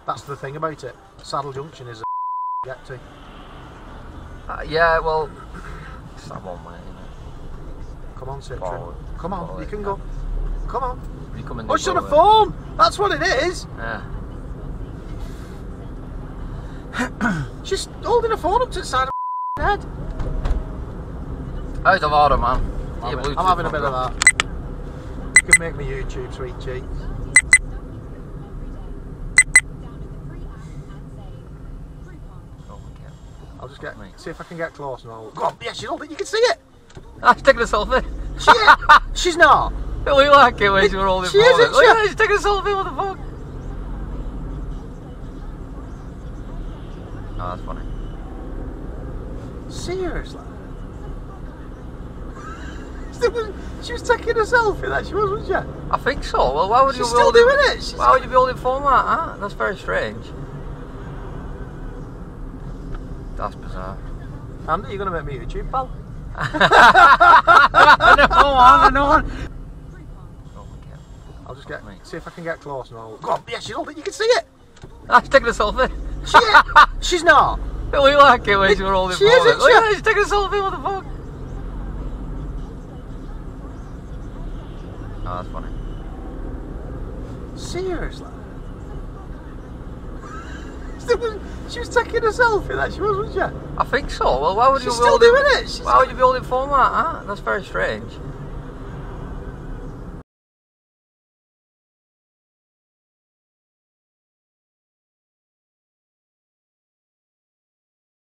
That's the thing about it. Saddle Junction is a get to. Yeah, well, it's that one way, isn't it? Come on, Citroen. Forward. Come on, Forward, you can go. Come on. You come in Oh, she's on a phone! That's what it is! Yeah. She's holding a phone up to the side of her head. How's the water, man? I'm having a bit of that. You can make me YouTube, sweet cheeks. I'll just get, see if I can get close and I'll... Go on, yeah, she's holding, you can see it! She's taking a selfie. She's not! It looked like it when she was holding she isn't, Look at her, she's taking a selfie, what the fuck? Oh, that's funny. Seriously? She was taking a selfie, that she was, wasn't she? I think so. Well, why would you She's be still holding, doing it! Why would you be holding phone like that? That's very strange. That's bizarre. Andy, you're going to make me YouTube, pal? I know one. I'll just get, see if I can get close and I'll... Go on, yeah, she's holding, you can see it! She's taking a selfie. She's not! It looked like it when she was holding she isn't, Look at her, she's taking a selfie, what the fuck? Oh, that's funny. Seriously? She was taking a selfie, that she was, wasn't she? I think so. Well, why would you be still holding, doing it? Why would you be holding phone like that? That's very strange.